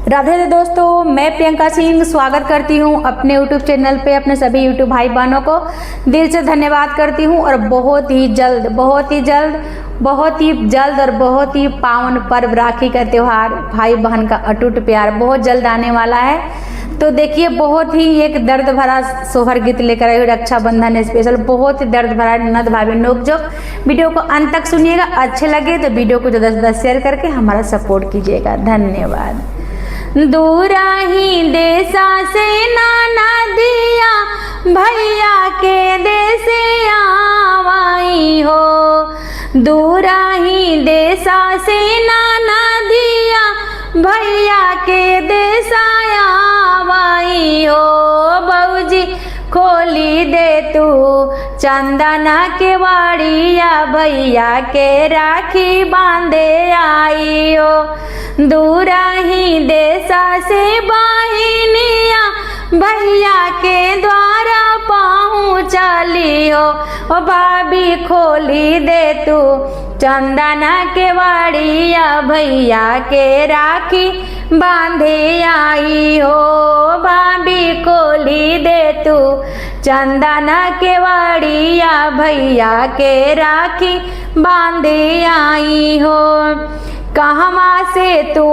राधे राधे दोस्तों, मैं प्रियंका सिंह स्वागत करती हूं अपने YouTube चैनल पे। अपने सभी YouTube भाई बहनों को दिल से धन्यवाद करती हूं और बहुत ही जल्द और बहुत ही पावन पर्व राखी का त्यौहार, भाई बहन का अटूट प्यार बहुत जल्द आने वाला है। तो देखिए, बहुत ही एक दर्द भरा सोहर गीत लेकर आई हूँ, रक्षाबंधन स्पेशल। बहुत ही दर्द भरा ननद भाभी नोकझोंक। वीडियो को अंत तक सुनिएगा। अच्छे लगे तो वीडियो को ज़्यादा से ज़्यादा शेयर करके हमारा सपोर्ट कीजिएगा। धन्यवाद। दूरा ही देसा से नाना दिया, भैया के देसे आवाई हो। दूरा ही देसा से नाना दिया, भैया के देसा आवाई हो। बऊजी खोली दे तू चंदना के वाड़िया, भैया के राखी बांधे आई हो। दूरा ही देसा से बहिनिया, भैया के द्वारा पहुँचली हो। ओ भाभी खोली दे तू चंदना के वाड़िया, भैया के राखी बांधे आई हो। भाभी खोली दे तू चंदना के वाड़िया, भैया के राखी बांधे आई हो। कहवा से तू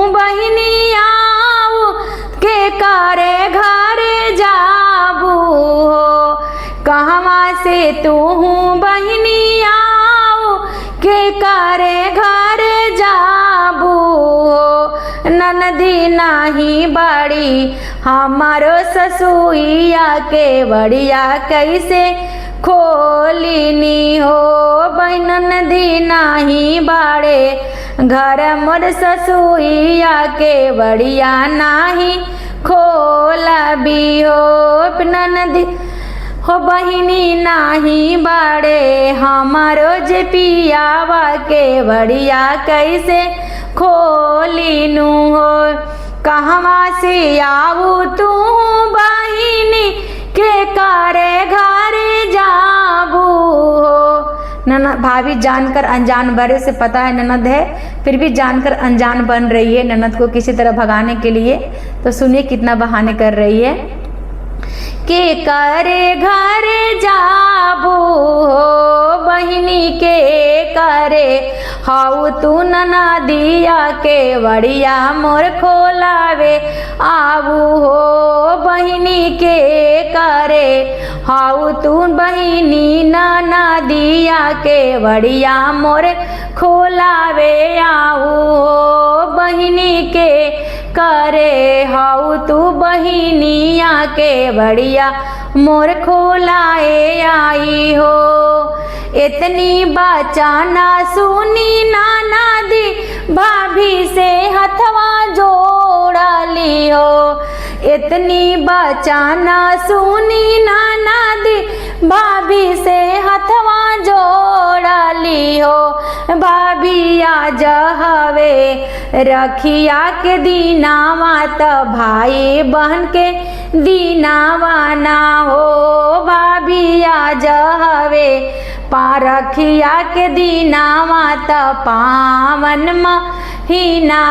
बहिनी आऊ, के करे घरे जाबू हो। कहवा से तू बहिनी आऊ, के करे घरे जाबू हो। ननदी नाही बाड़ी हमारो ससुइया, के बड़िया कैसे खोलिनी हो। ननदी नाही बाड़े घर मोर ससुइया, के बड़िया नाही खोलबी हो। ननदी हो बहिनी नाही बाड़े हमारो जे पियावा, के बड़िया कैसे खोलिनू हो। कहवा से आऊ तू बहिनी, के करे घरे जाबू हो। ननद भाभी जानकर अनजान, बड़े से पता है ननद है, फिर भी जानकर अनजान बन रही है ननद को किसी तरह भगाने के लिए। तो सुनिए कितना बहाने कर रही है। के करे घरे जाबू हो, बहिनी के करे हाउ तू ननदिया, के बड़िया मोर खोलावे आबू हो। बहिनी के करे हाउ तू बहिनी ननदिया, के बड़िया मोर खोलावे आऊ हो। बहिनी के करे हाउ तू बहिनिया, के बड़िया मोर खोलाए आई हो। इतनी बचाना सुनी नाना दी, भाभी से हथवा जोड़ा ली हो। इतनी बचाना सुनी नाना दी, भाभी से हथवा जोड़ा ली हो। भाभी आज हवे रखिया के दीनावा, त भाई बहन के दीनावा ना हो। भाभी आज हवे रखिया के दीनावा, त पावन महीनावानु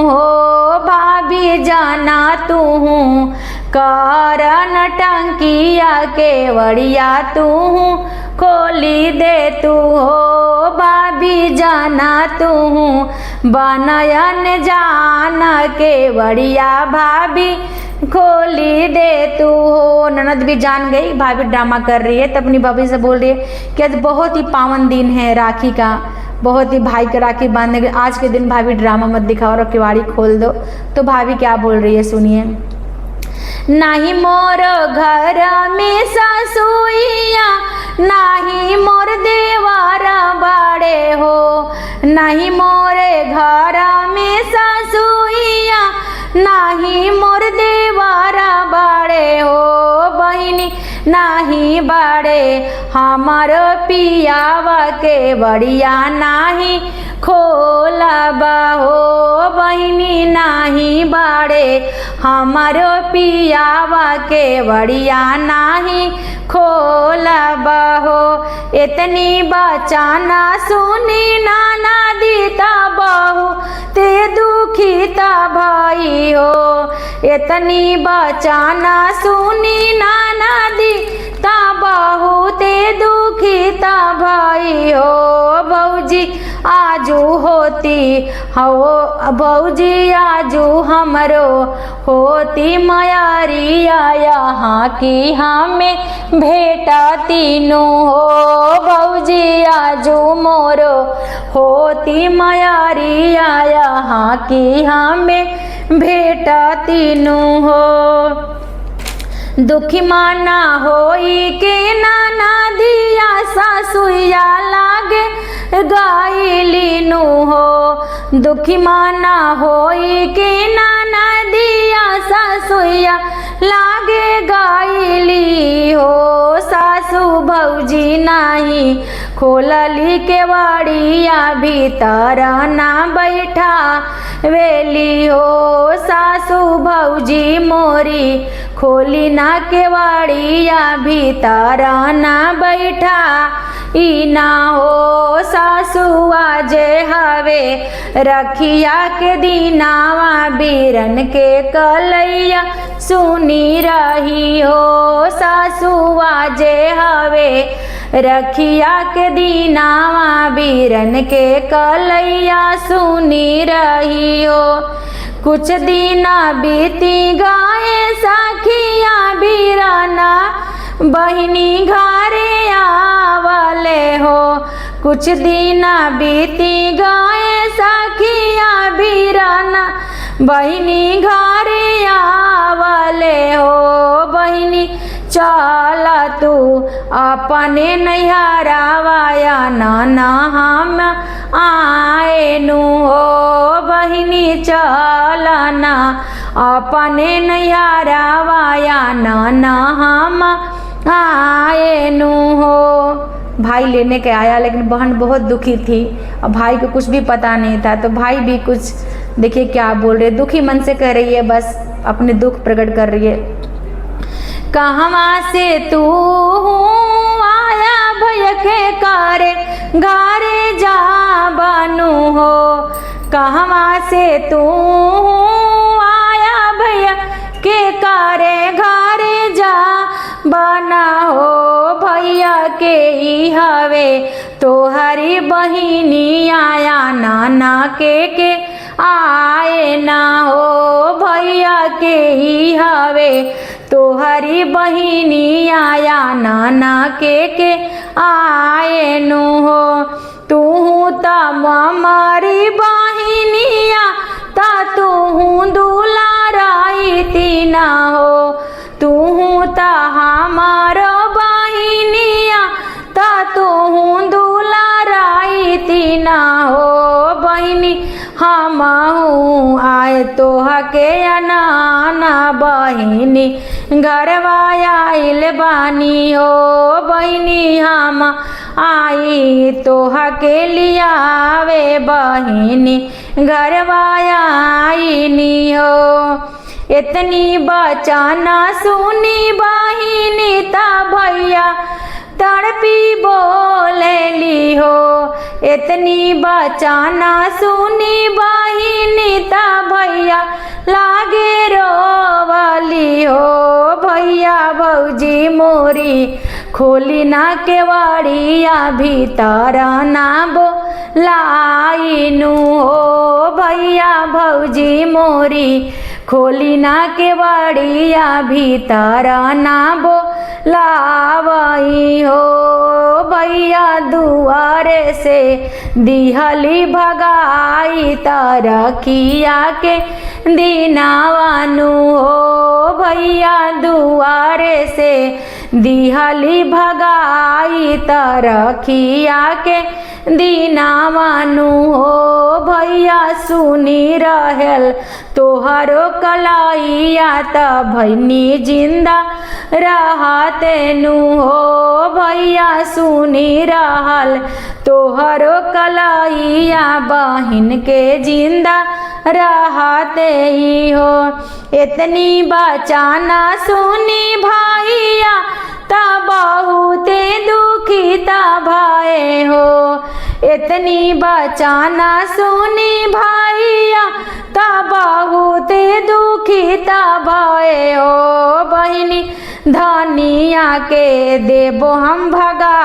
हो। भाभी जाना तू कर नटंकिया, के वड़िया तू खोली दे तू हो। भाभी जाना तू बनयन जान, के वड़िया भाभी खोली दे तू हो। ननद भी जान गई भाभी ड्रामा कर रही है, तो अपनी भाभी से बोल रही है कि आज बहुत ही पावन दिन है राखी का, बहुत ही भाई का राखी बांधने के। आज के दिन भाभी ड्रामा मत दिखाओ और किवाड़ी खोल दो। तो भाभी क्या बोल रही है सुनिए। नाही मोर घर में ससुइया, नाही मोर देवर बड़े हो। नाही मोरे घर में ससुइया, नाही मोर देवर बड़े हो। बहिनी नाही नाही बाड़े हमर पियावा के बड़िया नाही खोलबा हो बहिनी नाही बाड़े हमर पियावा के बड़िया नाही खोलबा हो। इतनी बचाना सुनी नाना दीता बहू ते दुखिता भाई हो। इतनी बचाना सुनी नाना दीता बहू ते दुखिता भाई हो। भौजी आजू होती हो भौजी आजू हमरो होती मयारिया यहाँ की हमें भेटा तीनों हो। भौजी आजू मोरो होती मयारिया यहाँ की हमें भेटा तीनों हो। दुखी माना होई के नाना दिया सासुया लागे गाइलिनु हो। दुखी माना होई के नाना दिया सासुया लागे गाइली हो। सासू भौजी नाही खोलली के वाड़िया भीतर ना बैठा वेली हो। सासू भौजी मोरी खोली ना के वाड़िया भीतर ना बैठा ई ना हो। सासू आजे हवे रखिया के दीनावा बीरन के कलैया सुनी रही हो। सासू आजे हवे रखिया के दीनावा बीरन के कलैया सुनी रही हो। कुछ दीना बीती गाए सखिया बीराना बहिनी घरे आवले हो। कुछ दीना बीती गाए सखिया बीराना बहिनी घरे आवले हो। बहिनी चला तू अपने नैहरावाया नाना हम आएनु हो। बहिनी चलना अपने नैहरावाया नाना हम आएनु हो। भाई लेने के आया लेकिन बहन बहुत दुखी थी और भाई को कुछ भी पता नहीं था, तो भाई भी कुछ देखिए क्या बोल रहे, दुखी मन से कह रही है, बस अपने दुख प्रकट कर रही है। कहवा से तू आया भैया के कारे घरे जा बनू हो। कहवा से तू आया भैया के कारे घरे जा बना हो। भैया के ही हवे तोहरी बहिनी आया नाना के आए ना हो। भैया के ही हवे तोहरी बहिनी आया नाना के आए नु हो। तू ता हमारी बहिनिया ता तू दुलाराई तीना हो। तू ता हमारो बहिनिया ता तू दुलाराई तीना हो। बहिनी हम आए तोह के अनाना बहिनी घरवा आइल बानी हो। बहिनी हम आई तोह के लियावे बहिनी घरवा आईनी हो। इतनी बचाना सुनी बहिनी ता भैया तड़पी बोलेली हो। इतनी बचाना सुनी बहिनी ता भैया लागे रोवाली हो। भैया भौजी मोरी खोली ना केवाड़िया भीतर ना बोलाइनु हो। भैया भौजी मोरी खोली ना केवाड़िया भीतर ना बोलावई हो। भैया दुआरे से दिहली भगाई तरखिया के दीनावानु हो भैया दुआरे से दिहली भगाई तरखिया के दीनावानु हो भैया सुनी रहल तोहरो कलाइया त भैनी जिंदा रहते नु हो भैया सुनी रहल तोहरो कलाइया बहिन के जिंदा रहते ही हो। इतनी बचाना सुनी भैया ता बहुते दुखी ता भय हो। इतनी बचाना सुनी भैया ता बहुते दुखी ता भय हो। बहिनी धनिया के देबो हम भगा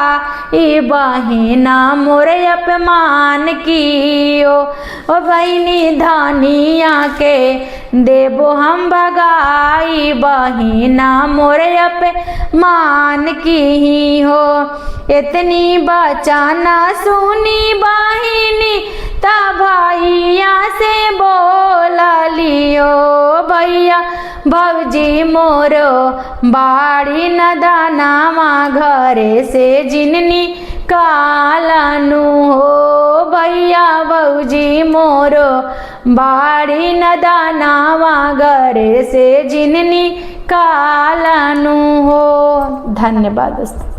ई बहिना मोरे अपमान कियो। ओ बहिनी धनिया के देबो हम भगाई बहिना मोरे अपमान की हो। इतनी बचाना सुनी बहिनी ता भैया से बोलियो भैया भौजी मोरो बाड़ी नदानामा घरे से जिननी कालनु हो भैया भौजी मोरो बाड़ी नदानामा घरे से जिननी कालनु हो। धन्यवाद दोस्तों।